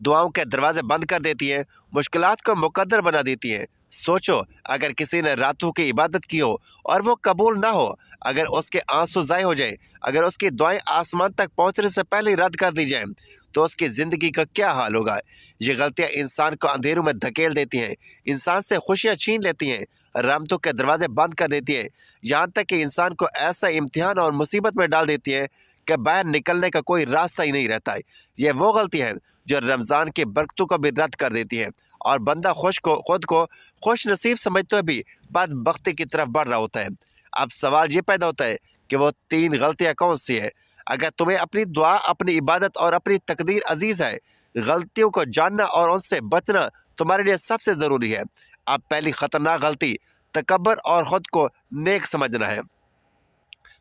دعاؤں کے دروازے بند کر دیتی ہیں، مشکلات کو مقدر بنا دیتی ہیں۔ سوچو، اگر کسی نے راتوں کی عبادت کی ہو اور وہ قبول نہ ہو، اگر اس کے آنسو ضائع ہو جائیں، اگر اس کی دعائیں آسمان تک پہنچنے سے پہلے رد کر دی جائیں، تو اس کی زندگی کا کیا حال ہوگا؟ یہ غلطیاں انسان کو اندھیروں میں دھکیل دیتی ہیں، انسان سے خوشیاں چھین لیتی ہیں، رحمتوں کے دروازے بند کر دیتی ہیں، یہاں تک کہ انسان کو ایسا امتحان اور مصیبت میں ڈال دیتی ہے کہ باہر نکلنے کا کوئی راستہ ہی نہیں رہتا ہے۔ یہ وہ غلطی ہے جو رمضان کی برکتوں کو بھی رد کر دیتی ہے، اور بندہ خود کو خوش نصیب سمجھتے ہوئے بھی بدبختی کی طرف بڑھ رہا ہوتا ہے۔ اب سوال یہ پیدا ہوتا ہے کہ وہ 3 غلطیاں کون سی ہیں؟ اگر تمہیں اپنی دعا، اپنی عبادت اور اپنی تقدیر عزیز ہے، غلطیوں کو جاننا اور ان سے بچنا تمہارے لیے سب سے ضروری ہے۔ اب پہلی خطرناک غلطی تکبر اور خود کو نیک سمجھنا ہے۔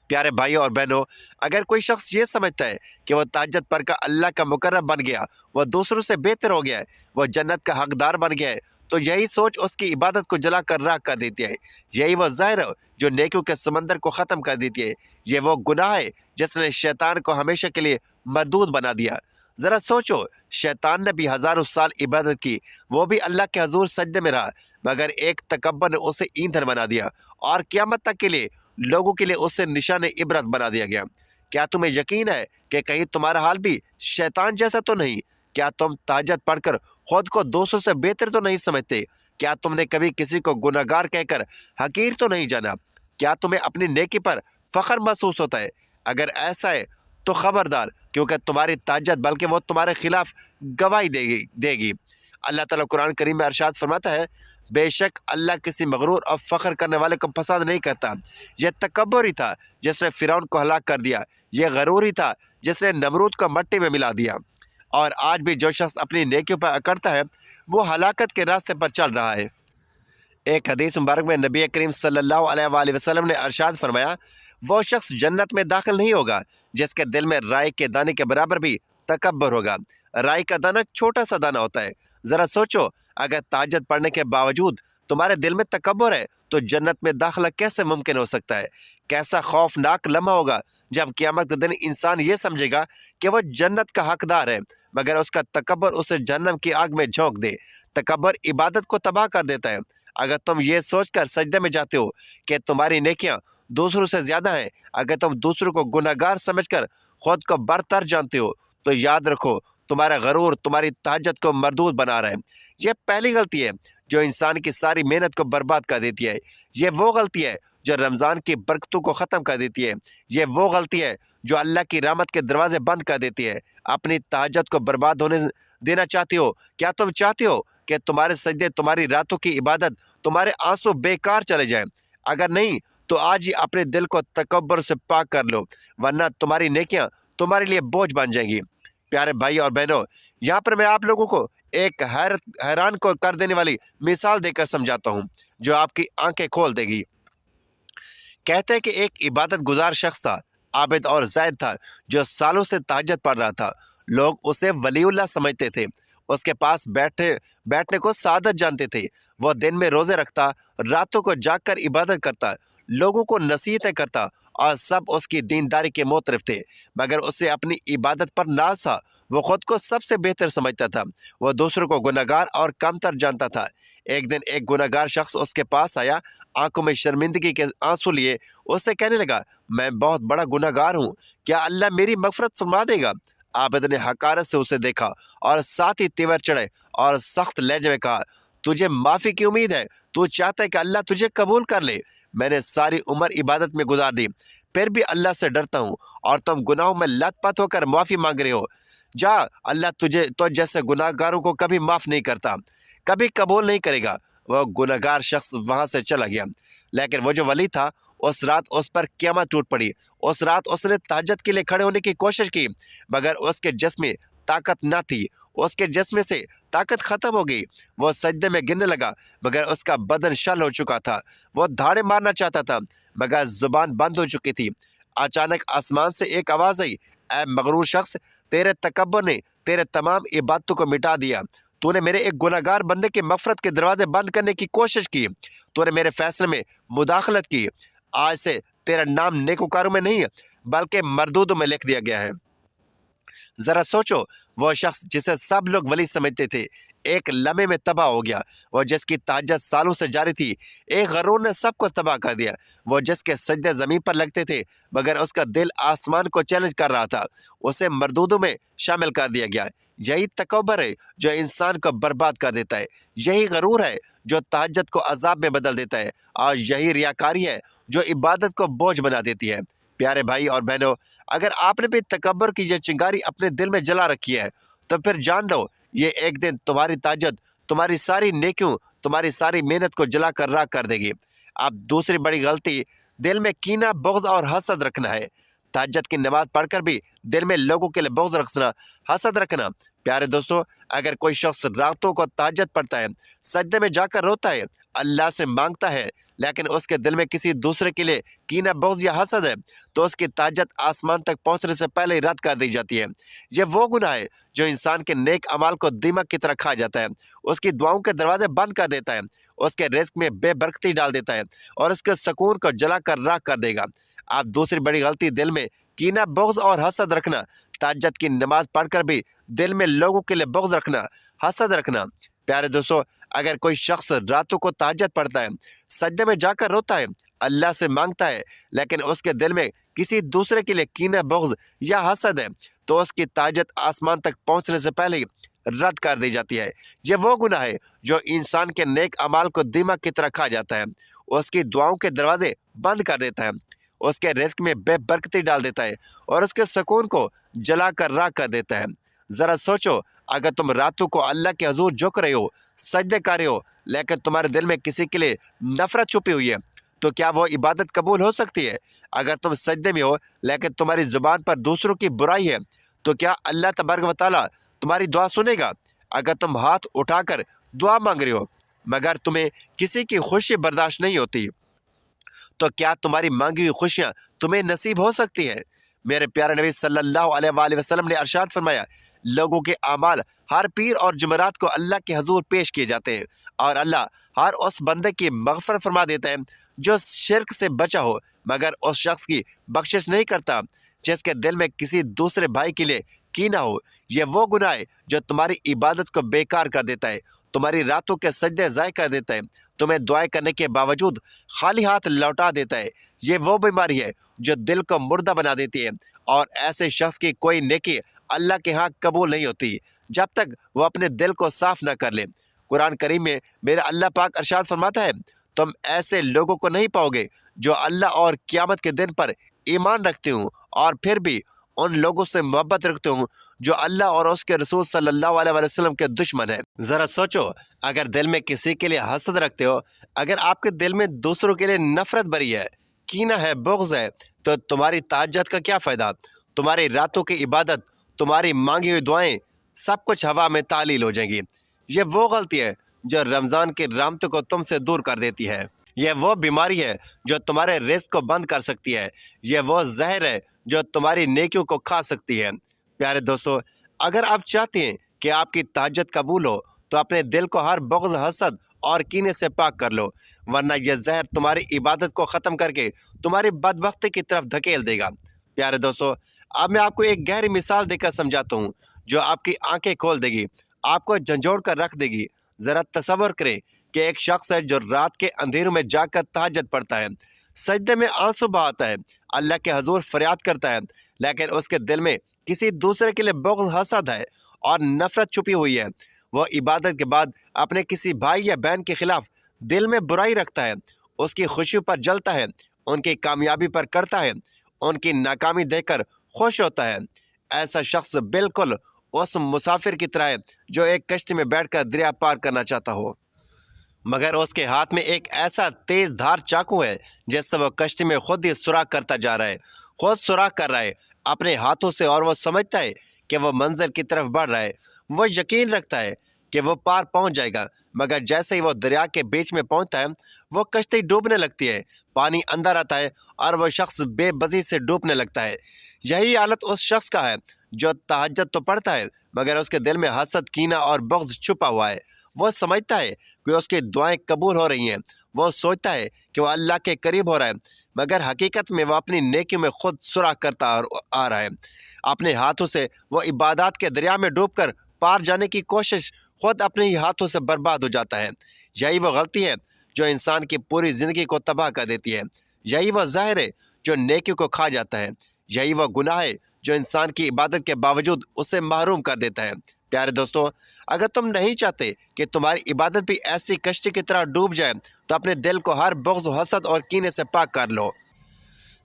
پیارے بھائیوں اور بہنوں، اگر کوئی شخص یہ سمجھتا ہے کہ وہ تہجد پڑھ کر اللہ کا مقرب بن گیا، وہ دوسروں سے بہتر ہو گیا ہے، وہ جنت کا حقدار بن گیا ہے، تو یہی سوچ اس کی عبادت کو جلا کر راکھ کر دیتی ہے۔ یہی وہ زہر ہے جو نیکیوں کے سمندر کو ختم کر دیتی ہے۔ یہ وہ گناہ ہے جس نے شیطان کو ہمیشہ کے لیے مردود بنا دیا۔ ذرا سوچو، شیطان نے بھی ہزاروں سال عبادت کی، وہ بھی اللہ کے حضور سجدے میں رہا، مگر ایک تکبر نے اسے ایندھن بنا دیا، اور قیامت تک کے لیے لوگوں کے لیے اسے نشان عبرت بنا دیا گیا۔ کیا تمہیں یقین ہے کہ کہیں تمہارا حال بھی شیطان جیسا تو نہیں؟ کیا تم تہجد پڑھ کر خود کو دوسروں سے بہتر تو نہیں سمجھتے؟ کیا تم نے کبھی کسی کو گناہگار کہہ کر حقیر تو نہیں جانا؟ کیا تمہیں اپنی نیکی پر فخر محسوس ہوتا ہے؟ اگر ایسا ہے تو خبردار، کیونکہ تمہاری تہجد بلکہ وہ تمہارے خلاف گواہی دے گی۔ اللہ تعالیٰ قرآن کریم میں ارشاد فرماتا ہے، بے شک اللہ کسی مغرور اور فخر کرنے والے کو پسند نہیں کرتا۔ یہ تکبر ہی تھا جس نے فرعون کو ہلاک کر دیا، یہ غرور ہی تھا جس نے نمرود کو مٹی میں ملا دیا، اور آج بھی جو شخص اپنی نیکیوں پر اکڑتا ہے وہ ہلاکت کے راستے پر چل رہا ہے۔ ایک حدیث مبارک میں نبی کریم صلی اللہ علیہ وآلہ وسلم نے ارشاد فرمایا، وہ شخص جنت میں داخل نہیں ہوگا جس کے دل میں رائی کے دانے کے برابر بھی تکبر ہوگا۔ رائی کا دانہ چھوٹا سا دانہ ہوتا ہے۔ ذرا سوچو، اگر تہجد پڑھنے کے باوجود تمہارے دل میں تکبر ہے تو جنت میں داخلہ کیسے ممکن ہو سکتا ہے؟ کیسا خوفناک لمحہ ہوگا جب قیامت کے دن انسان یہ سمجھے گا کہ وہ جنت کا حقدار ہے، مگر اس کا تکبر اسے جہنم کی آگ میں جھونک دے۔ تکبر عبادت کو تباہ کر دیتا ہے۔ اگر تم یہ سوچ کر سجدے میں جاتے ہو کہ تمہاری نیکیاں دوسروں سے زیادہ ہیں، اگر تم دوسروں کو گناہگار سمجھ کر خود کو برتر جانتے ہو، تو یاد رکھو تمہارا غرور تمہاری تہجد کو مردود بنا رہا ہے۔ یہ پہلی غلطی ہے جو انسان کی ساری محنت کو برباد کر دیتی ہے۔ یہ وہ غلطی ہے جو رمضان کی برکتوں کو ختم کر دیتی ہے۔ یہ وہ غلطی ہے جو اللہ کی رحمت کے دروازے بند کر دیتی ہے۔ اپنی تہجد کو برباد ہونے دینا چاہتے ہو؟ کیا تم چاہتے ہو کہ تمہارے سجدے، تمہاری راتوں کی عبادت، تمہارے آنسو بیکار چلے جائیں؟ اگر نہیں تو آج ہی اپنے دل کو تکبر سے پاک کر لو، ورنہ تمہاری نیکیاں تمہارے لیے بوجھ بن جائیں گی۔ پیارے بھائی اور بہنوں، یہاں پر میں آپ لوگوں کو ایک حیران کو کر دینے والی مثال دے کر سمجھاتا ہوں جو آپ کی آنکھیں کھول دے گی۔ کہتے ہیں کہ ایک عبادت گزار شخص تھا، عابد اور زاہد تھا، جو سالوں سے تہجد پڑھ رہا تھا۔ لوگ اسے ولی اللہ سمجھتے تھے، اس کے پاس بیٹھنے کو سعادت جانتے تھے۔ وہ دن میں روزے رکھتا، راتوں کو جاگ کر عبادت کرتا، لوگوں کو نصیحتیں کرتا، اور سب اس کی دینداری کے معترف تھے، مگر اسے اپنی عبادت پر ناز تھا۔ وہ خود کو سب سے بہتر سمجھتا تھا، وہ دوسروں کو گناہگار اور کمتر جانتا تھا۔ ایک دن ایک گناہگار شخص اس کے پاس آیا، آنکھوں میں شرمندگی کے آنسو لیے اس سے کہنے لگا، میں بہت بڑا گناہگار ہوں، کیا اللہ میری مغفرت فرما دے گا؟ عابد نے حقارت سے اسے دیکھا اور ساتھ ہی تیور چڑھے اور سخت لہجے میں کہا، تجھے معافی کی امید ہے؟ تو چاہتا ہے کہ اللہ تجھے قبول کر لے؟ میں نے ساری عمر عبادت میں گزار دی، پھر بھی اللہ سے ڈرتا ہوں، اور تم گناہوں میں لت پت ہو کر معافی مانگ رہے ہو۔ جا، اللہ تجھے تو جیسے گناہگاروں کو کبھی معاف نہیں کرتا، کبھی قبول نہیں کرے گا۔ وہ گناہگار شخص وہاں سے چلا گیا۔ لیکن وہ جو ولی تھا، اس رات اس پر قیامت ٹوٹ پڑی۔ اس رات اس نے تہجد کے لیے کھڑے ہونے کی کوشش کی، مگر اس کے جسم میں طاقت نہ تھی، اس کے جسم سے طاقت ختم ہو گئی۔ وہ سجدے میں گرنے لگا، مگر اس کا بدن شل ہو چکا تھا۔ وہ دھاڑے مارنا چاہتا تھا، مگر زبان بند ہو چکی تھی۔ اچانک آسمان سے ایک آواز آئی، اے مغرور شخص، تیرے تکبر نے تیرے تمام عبادتوں کو مٹا دیا۔ تو نے میرے ایک گناہگار بندے کے مغفرت کے دروازے بند کرنے کی کوشش کی، تو نے میرے فیصلے میں مداخلت کی۔ آج سے تیرا نام نیکوکاروں میں نہیں بلکہ مردودوں میں لکھ دیا گیا ہے۔ ذرا سوچو، وہ شخص جسے سب لوگ ولی سمجھتے تھے ایک لمحے میں تباہ ہو گیا۔ وہ جس کی تہجد سالوں سے جاری تھی، ایک غرور نے سب کو تباہ کر دیا۔ وہ جس کے سجدے زمین پر لگتے تھے مگر اس کا دل آسمان کو چیلنج کر رہا تھا، اسے مردودوں میں شامل کر دیا گیا۔ یہی تکبر ہے جو انسان کو برباد کر دیتا ہے، یہی غرور ہے جو تہجد کو عذاب میں بدل دیتا ہے، اور یہی ریاکاری ہے جو عبادت کو بوجھ بنا دیتی ہے۔ پیارے بھائی اور بہنوں، اگر آپ نے بھی تکبر کی یہ چنگاری اپنے دل میں جلا رکھی ہے تو پھر جان لو یہ ایک دن تمہاری تہجد، تمہاری ساری نیکیوں، تمہاری ساری محنت کو جلا کر راکھ کر دے گی۔ اب دوسری بڑی غلطی دل میں کینہ، بغض اور حسد رکھنا ہے۔ تہجد کی نماز پڑھ کر بھی دل میں لوگوں کے لیے بغض رکھنا، حسد رکھنا۔ پیارے دوستو، اگر کوئی شخص راتوں کو تہجد پڑھتا ہے، سجدے میں جا کر روتا ہے، اللہ سے مانگتا ہے، لیکن اس کے دل میں کسی دوسرے کے لیے کینہ، بغض یا حسد ہے، تو اس کی تہجد آسمان تک پہنچنے سے پہلے ہی رد کر دی جاتی ہے۔ یہ وہ گناہ ہے جو انسان کے نیک اعمال کو دیمک کی طرح کھا جاتا ہے، اس کی دعاؤں کے دروازے بند کر دیتا ہے، اس کے رزق میں بے برکتی ڈال دیتا ہے، اور اس کے سکون کو جلا کر راکھ کر دے گا۔ آپ دوسری بڑی غلطی دل میں کینہ، بغض اور حسد رکھنا۔ تہجد کی نماز پڑھ کر بھی دل میں لوگوں کے لیے بغض رکھنا، حسد رکھنا۔ پیارے دوستو، اگر کوئی شخص راتوں کو تہجد پڑھتا ہے، سجدے میں جا کر روتا ہے، اللہ سے مانگتا ہے، لیکن اس کے دل میں کسی دوسرے کے لیے کینہ، بغض یا حسد ہے، تو اس کی تہجد آسمان تک پہنچنے سے پہلے ہی رد کر دی جاتی ہے۔ یہ وہ گناہ ہے جو انسان کے نیک اعمال کو دیمک کی طرح کھا جاتا ہے، اس کی دعاؤں کے دروازے بند کر دیتا ہے، اس کے رزق میں بے برکتی ڈال دیتا ہے، اور اس کے سکون کو جلا کر راکھ کر دیتا ہے۔ ذرا سوچو، اگر تم راتوں کو اللہ کے حضور جھک رہے ہو، سجدے کر رہے ہو، لیکن تمہارے دل میں کسی کے لیے نفرت چھپی ہوئی ہے، تو کیا وہ عبادت قبول ہو سکتی ہے؟ اگر تم سجدے میں ہو لیکن تمہاری زبان پر دوسروں کی برائی ہے، تو کیا اللہ تبارک و تعالیٰ تمہاری دعا سنے گا؟ اگر تم ہاتھ اٹھا کر دعا مانگ رہے ہو مگر تمہیں کسی کی خوشی برداشت نہیں ہوتی، تو کیا تمہاری مانگی ہوئی خوشیاں تمہیں نصیب ہو سکتی ہیں؟ میرے پیارے نبی صلی اللہ علیہ وآلہ وسلم نے ارشاد فرمایا، لوگوں کے اعمال ہر پیر اور جمعرات کو اللہ کے حضور پیش کیے جاتے ہیں، اور اللہ ہر اس بندے کی مغفرت فرما دیتا ہے جو شرک سے بچا ہو، مگر اس شخص کی بخشش نہیں کرتا جس کے دل میں کسی دوسرے بھائی کے لیے کینہ ہو۔ یہ وہ گناہ ہے جو تمہاری عبادت کو بیکار کر دیتا ہے، تمہاری راتوں کے سجدے ضائع کر دیتا ہے، تمہیں دعائیں کرنے کے باوجود خالی ہاتھ لوٹا دیتا ہے۔ یہ وہ بیماری ہے جو دل کو مردہ بنا دیتی ہے، اور ایسے شخص کی کوئی نیکی اللہ کے ہاں قبول نہیں ہوتی جب تک وہ اپنے دل کو صاف نہ کر لے۔ قرآن کریم میں میرا اللہ پاک ارشاد فرماتا ہے، تم ایسے لوگوں کو نہیں پاؤ گے جو اللہ اور قیامت کے دن پر ایمان رکھتے ہوں اور پھر بھی ان لوگوں سے محبت رکھتے ہوں جو اللہ اور اس کے رسول صلی اللہ علیہ وسلم کے دشمن ہیں۔ ذرا سوچو، اگر دل میں کسی کے لیے حسد رکھتے ہو، اگر آپ کے دل میں دوسروں کے لیے نفرت بری ہے، کینہ ہے، بغض ہے، تو تمہاری تہجد کا کیا فائدہ؟ تمہاری راتوں کی عبادت، تمہاری مانگی ہوئی دعائیں، سب کچھ ہوا میں تعلیل ہو جائیں گی۔ یہ وہ غلطی ہے جو رمضان کی رحمتوں کو تم سے دور کر دیتی ہے۔ یہ وہ بیماری ہے جو تمہارے رزق کو بند کر سکتی ہے۔ یہ وہ زہر ہے جو تمہاری نیکیوں کو کھا سکتی ہے۔ پیارے دوستو، اگر آپ چاہتے ہیں کہ آپ کی تہجد قبول ہو تو اپنے دل کو ہر بغض، حسد اور کینے سے پاک کر لو، ورنہ یہ زہر تمہاری عبادت کو ختم کر کے تمہاری بدبختی کی طرف دھکیل دے گا۔ پیارے دوستو، اب میں آپ کو ایک گہری مثال دے کر سمجھاتا ہوں جو آپ کی آنکھیں کھول دے گی، آپ کو جھنجھوڑ کر رکھ دے گی۔ ذرا تصور کریں کہ ایک شخص ہے جو رات کے اندھیروں میں جا کر تہجد پڑھتا ہے، سجدے میں آنسو بہاتا ہے، اللہ کے حضور فریاد کرتا ہے، لیکن اس کے دل میں کسی دوسرے کے لیے بغض، حسد ہے اور نفرت چھپی ہوئی ہے۔ وہ عبادت کے بعد اپنے کسی بھائی یا بہن کے خلاف دل میں برائی رکھتا ہے، اس کی خوشی پر جلتا ہے، ان کی کامیابی پر کرتا ہے، ان کی ناکامی دیکھ کر خوش ہوتا ہے۔ ایسا شخص بالکل اس مسافر کی طرح ہے جو ایک کشتی میں بیٹھ کر دریا پار کرنا چاہتا ہو، مگر اس کے ہاتھ میں ایک ایسا تیز دھار چاقو ہے جس سے وہ کشتی میں خود ہی سوراخ کرتا جا رہا ہے، خود سوراخ کر رہا ہے اپنے ہاتھوں سے، اور وہ سمجھتا ہے کہ وہ منزل کی طرف بڑھ رہا ہے، وہ یقین رکھتا ہے کہ وہ پار پہنچ جائے گا، مگر جیسے ہی وہ دریا کے بیچ میں پہنچتا ہے وہ کشتی ڈوبنے لگتی ہے، پانی اندر آتا ہے اور وہ شخص بے بسی سے ڈوبنے لگتا ہے۔ یہی حالت اس شخص کا ہے جو تہجد تو پڑھتا ہے مگر اس کے دل میں حسد، کینہ اور بغض چھپا ہوا ہے۔ وہ سمجھتا ہے کہ اس کی دعائیں قبول ہو رہی ہیں، وہ سوچتا ہے کہ وہ اللہ کے قریب ہو رہا ہے، مگر حقیقت میں وہ اپنی نیکی میں خود سوراخ کرتا آ رہا ہے۔ اپنے ہاتھوں سے وہ عبادات کے دریا میں ڈوب کر پار جانے کی کوشش خود اپنے ہی ہاتھوں سے برباد ہو جاتا ہے۔ یہی وہ غلطی ہے جو انسان کی پوری زندگی کو تباہ کر دیتی ہے۔ یہی وہ ظاہر ہے جو نیکی کو کھا جاتا ہے۔ یہی وہ گناہ ہے جو انسان کی عبادت کے باوجود اسے محروم کر دیتا ہے۔ پیارے دوستو، اگر تم نہیں چاہتے کہ تمہاری عبادت بھی ایسی کشتی کی طرح ڈوب جائے تو اپنے دل کو ہر بغض و حسد اور کینے سے پاک کر لو،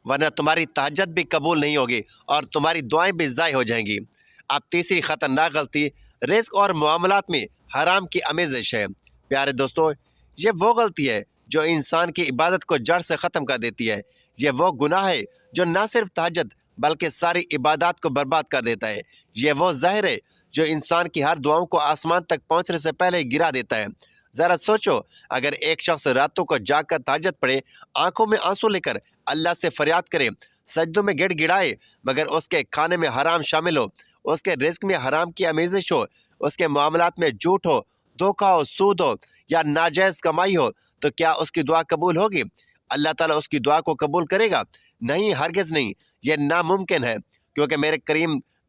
ورنہ تمہاری تہجد بھی قبول نہیں ہوگی اور تمہاری دعائیں بھی ضائع ہو جائیں گی۔ اب تیسری خطرناک غلطی رزق اور معاملات میں حرام کی آمیزش ہے۔ پیارے دوستو، یہ وہ غلطی ہے جو انسان کی عبادت کو جڑ سے ختم کر دیتی ہے۔ یہ وہ گناہ ہے جو نہ صرف تہجد بلکہ ساری عبادات کو برباد کر دیتا ہے۔ یہ وہ زہر ہے جو انسان کی ہر دعاؤں کو آسمان تک پہنچنے سے پہلے ہی گرا دیتا ہے۔ ذرا سوچو، اگر ایک شخص راتوں کو جاگ کر تہجد پڑھے، آنکھوں میں آنسو لے کر اللہ سے فریاد کرے، سجدوں میں گڑ گڑائے، مگر اس کے کھانے میں حرام شامل ہو، اس کے رزق میں حرام کی آمیزش ہو، اس کے معاملات میں جھوٹ ہو، دھوکہ ہو، سود ہو یا ناجائز کمائی ہو، تو کیا اس کی دعا قبول ہوگی؟ اللہ تعالیٰ اس کی دعا کو قبول کرے گا؟ نہیں، ہرگز نہیں۔ یہ ناممکن ہے، کیونکہ میرے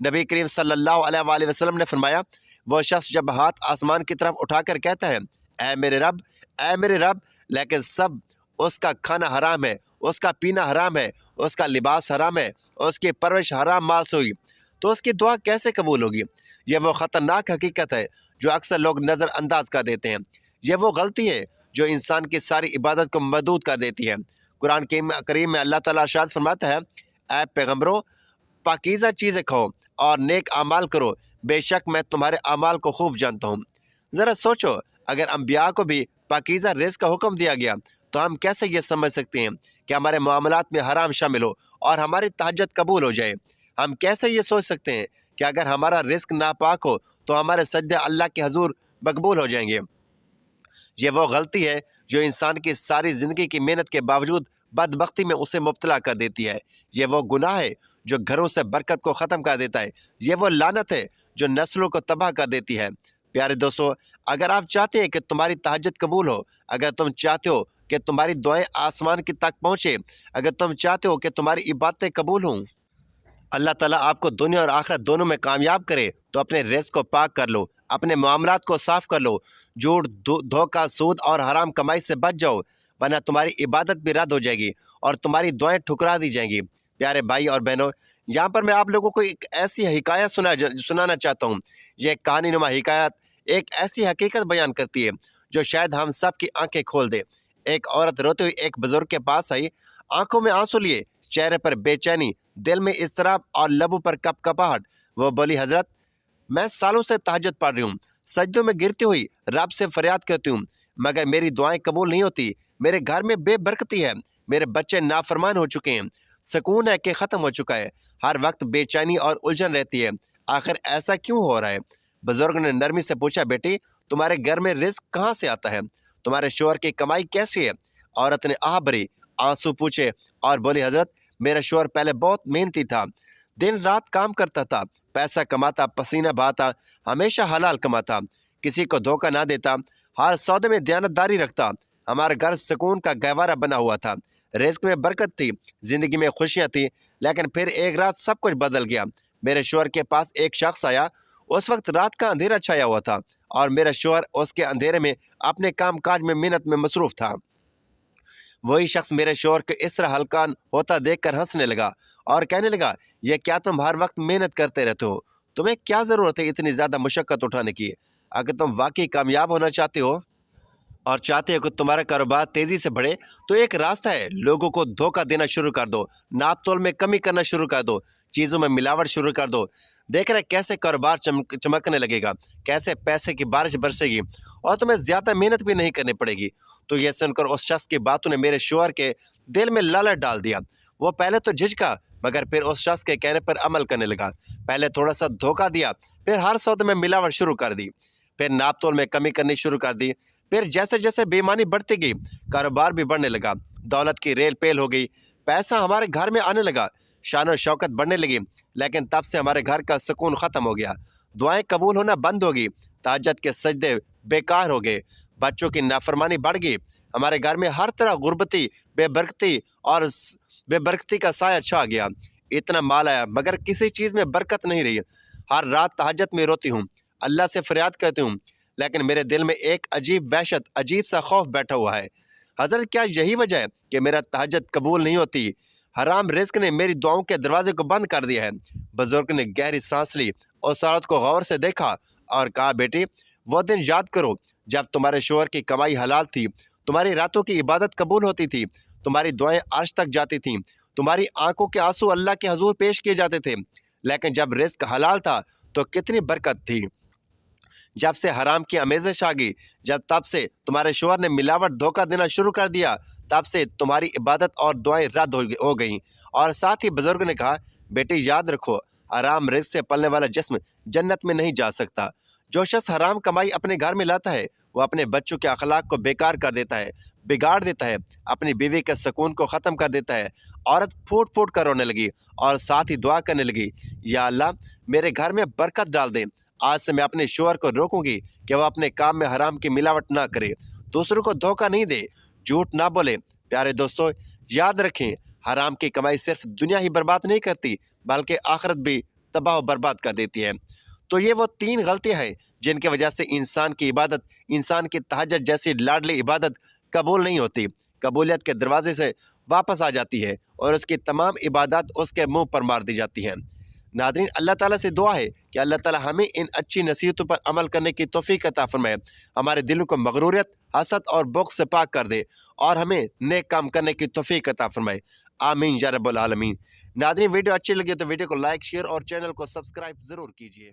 نبی کریم صلی اللہ علیہ وآلہ وسلم نے فرمایا، وہ شخص جب ہاتھ آسمان کی طرف اٹھا کر کہتا ہے، اے میرے رب، اے میرے رب، لیکن سب اس کا کھانا حرام ہے، اس کا پینا حرام ہے، اس کا لباس حرام ہے، اس کی پرورش حرام مال سے ہوئی، تو اس کی دعا کیسے قبول ہوگی؟ یہ وہ خطرناک حقیقت ہے جو اکثر لوگ نظر انداز کر دیتے ہیں۔ یہ وہ غلطی ہے جو انسان کی ساری عبادت کو مردود کر دیتی ہے۔ قرآن کریم میں اللہ تعالیٰ ارشاد فرماتا ہے، اے پیغمبرو، پاکیزہ چیزیں کھاؤ اور نیک اعمال کرو، بے شک میں تمہارے اعمال کو خوب جانتا ہوں۔ ذرا سوچو، اگر انبیاء کو بھی پاکیزہ رزق کا حکم دیا گیا تو ہم کیسے یہ سمجھ سکتے ہیں کہ ہمارے معاملات میں حرام شامل ہو اور ہماری تہجد قبول ہو جائے؟ ہم کیسے یہ سوچ سکتے ہیں کہ اگر ہمارا رزق ناپاک ہو تو ہمارے سجدے اللہ کے حضور مقبول ہو جائیں گے؟ یہ وہ غلطی ہے جو انسان کی ساری زندگی کی محنت کے باوجود بدبختی میں اسے مبتلا کر دیتی ہے۔ یہ وہ گناہ ہے جو گھروں سے برکت کو ختم کر دیتا ہے۔ یہ وہ لعنت ہے جو نسلوں کو تباہ کر دیتی ہے۔ پیارے دوستو، اگر آپ چاہتے ہیں کہ تمہاری تہجد قبول ہو، اگر تم چاہتے ہو کہ تمہاری دعائیں آسمان کی تک پہنچے، اگر تم چاہتے ہو کہ تمہاری عبادتیں قبول ہوں، اللہ تعالیٰ آپ کو دنیا اور آخرت دونوں میں کامیاب کرے، تو اپنے رزق کو پاک کر لو، اپنے معاملات کو صاف کر لو، جھوٹ، دھوکہ، سود اور حرام کمائی سے بچ جاؤ، ورنہ تمہاری عبادت بھی رد ہو جائے گی اور تمہاری دعائیں ٹھکرا دی جائیں گی۔ پیارے بھائی اور بہنوں، یہاں پر میں آپ لوگوں کو ایک ایسی حکایت سنانا چاہتا ہوں۔ یہ کہانی نما حکایت ایک ایسی حقیقت بیان کرتی ہے جو شاید ہم سب کی آنکھیں کھول دے۔ ایک عورت روتے ہوئی ایک بزرگ کے پاس آئی، آنکھوں میں آنسو لیے، چہرے پر بے چینی، دل میں اضطراب اور لبوں پر کپ کپاہٹ۔ وہ بولی، حضرت، میں سالوں سے تہجد پڑھ رہی ہوں، سجدوں میں گرتی ہوئی رب سے فریاد کرتی ہوں، مگر میری دعائیں قبول نہیں ہوتی، میرے گھر میں بے برکتی ہے، میرے بچے نافرمان ہو چکے ہیں، سکون ہے کہ ختم ہو چکا ہے، ہر وقت بے چینی اور الجھن رہتی ہے، آخر ایسا کیوں ہو رہا ہے؟ بزرگ نے نرمی سے پوچھا، بیٹی، تمہارے گھر میں رزق کہاں سے آتا ہے؟ تمہارے شوہر کی کمائی کیسی ہے؟ عورت نے آہ بھری آنسو پوچھے اور بولی، حضرت، میرا شوہر پہلے بہت محنتی تھا، دن رات کام کرتا تھا، پیسہ کماتا، پسینہ بہاتا، ہمیشہ حلال کماتا، کسی کو دھوکہ نہ دیتا، ہر سودے میں دیانتداری رکھتا، ہمارا گھر سکون کا گہوارہ بنا ہوا تھا، رزق میں برکت تھی، زندگی میں خوشیاں تھیں، لیکن پھر ایک رات سب کچھ بدل گیا۔ میرے شوہر کے پاس ایک شخص آیا، اس وقت رات کا اندھیرا چھایا ہوا تھا اور میرا شوہر اس کے اندھیرے میں اپنے کام کاج میں محنت میں مصروف تھا۔ وہی شخص میرے شوہر کو اس طرح ہلکان ہوتا دیکھ کر ہنسنے لگا اور کہنے لگا، یہ کیا تم ہر وقت محنت کرتے رہتے ہو؟ تمہیں کیا ضرورت ہے اتنی زیادہ مشقت اٹھانے کی؟ اگر تم واقعی کامیاب ہونا چاہتے ہو اور چاہتے ہو کہ تمہارا کاروبار تیزی سے بڑھے، تو ایک راستہ ہے، لوگوں کو دھوکہ دینا شروع کر دو، ناپ تول میں کمی کرنا شروع کر دو، چیزوں میں ملاوٹ شروع کر دو۔ دیکھ رہے کیسے کاروبار چمکنے لگے گا، کیسے پیسے کی بارش برسے گی اور تمہیں زیادہ محنت بھی نہیں کرنی پڑے گی۔ تو یہ سن کر اس شخص کی باتوں نے میرے شوہر کے دل میں لالچ ڈال دیا۔ وہ پہلے تو جھجکا، مگر پھر اس شخص کے کہنے پر عمل کرنے لگا۔ پہلے تھوڑا سا دھوکہ دیا، پھر ہر سودے میں ملاوٹ شروع کر دی، پھر ناپ تول میں کمی کرنی شروع کر دی، پھر جیسے جیسے بے ایمانی بڑھتی گئی، کاروبار بھی بڑھنے لگا، دولت کی ریل پیل ہو گئی، پیسہ ہمارے گھر میں آنے لگا، شان و شوکت بڑھنے لگی، لیکن تب سے ہمارے گھر کا سکون ختم ہو گیا، دعائیں قبول ہونا بند ہو گئی، تہجد کے سجدے بیکار ہو گئے، بچوں کی نافرمانی بڑھ گئی، ہمارے گھر میں ہر طرح غربتی، بے برکتی کا سایہ چھا گیا۔ اتنا مال آیا مگر کسی چیز میں برکت نہیں رہی، ہر رات تہجد میں روتی ہوں، اللہ سے فریاد کرتی ہوں، لیکن میرے دل میں ایک عجیب وحشت، عجیب سا خوف بیٹھا ہوا ہے۔ حضرت کیا یہی وجہ ہے کہ میرا تہجد قبول نہیں ہوتی؟ حرام رزق نے میری دعاؤں کے دروازے کو بند کر دیا ہے۔ بزرگ نے گہری سانس لی، اس عورت کو غور سے دیکھا اور کہا، بیٹی وہ دن یاد کرو جب تمہارے شوہر کی کمائی حلال تھی، تمہاری راتوں کی عبادت قبول ہوتی تھی، تمہاری دعائیں عرش تک جاتی تھیں، تمہاری آنکھوں کے آنسو اللہ کے حضور پیش کیے جاتے تھے۔ لیکن جب رزق حلال تھا تو کتنی برکت تھی، جب سے حرام کی آمیزش آ گئی، تب سے تمہارے شوہر نے ملاوٹ دھوکہ دینا شروع کر دیا، تب سے تمہاری عبادت اور دعائیں رد ہو گئیں۔ اور ساتھ ہی بزرگ نے کہا، بیٹی یاد رکھو، حرام رزق سے پلنے والا جسم جنت میں نہیں جا سکتا۔ جو شخص حرام کمائی اپنے گھر میں لاتا ہے وہ اپنے بچوں کے اخلاق کو بیکار کر دیتا ہے، بگاڑ دیتا ہے، اپنی بیوی کے سکون کو ختم کر دیتا ہے۔ عورت پھوٹ پھوٹ کر رونے لگی اور ساتھ ہی دعا کرنے لگی، یا اللہ میرے گھر میں برکت ڈال دے، آج سے میں اپنے شوہر کو روکوں گی کہ وہ اپنے کام میں حرام کی ملاوٹ نہ کرے، دوسروں کو دھوکہ نہیں دے، جھوٹ نہ بولے۔ پیارے دوستو، یاد رکھیں، حرام کی کمائی صرف دنیا ہی برباد نہیں کرتی بلکہ آخرت بھی تباہ و برباد کر دیتی ہے۔ تو یہ وہ 3 غلطیاں ہیں جن کی وجہ سے انسان کی عبادت، انسان کی تہجد جیسی لاڈلی عبادت قبول نہیں ہوتی، قبولیت کے دروازے سے واپس آ جاتی ہے اور اس کی تمام عبادات اس کے منہ پر مار دی جاتی ہیں۔ ناظرین، اللہ تعالیٰ سے دعا ہے کہ اللہ تعالیٰ ہمیں ان اچھی نصیحتوں پر عمل کرنے کی توفیق عطا فرمائے، ہمارے دلوں کو مغروریت، حسد اور بغض سے پاک کر دے اور ہمیں نیک کام کرنے کی توفیق عطا فرمائے، آمین یا رب العالمین۔ ناظرین، ویڈیو اچھی لگی تو ویڈیو کو لائک، شیئر اور چینل کو سبسکرائب ضرور کیجیے۔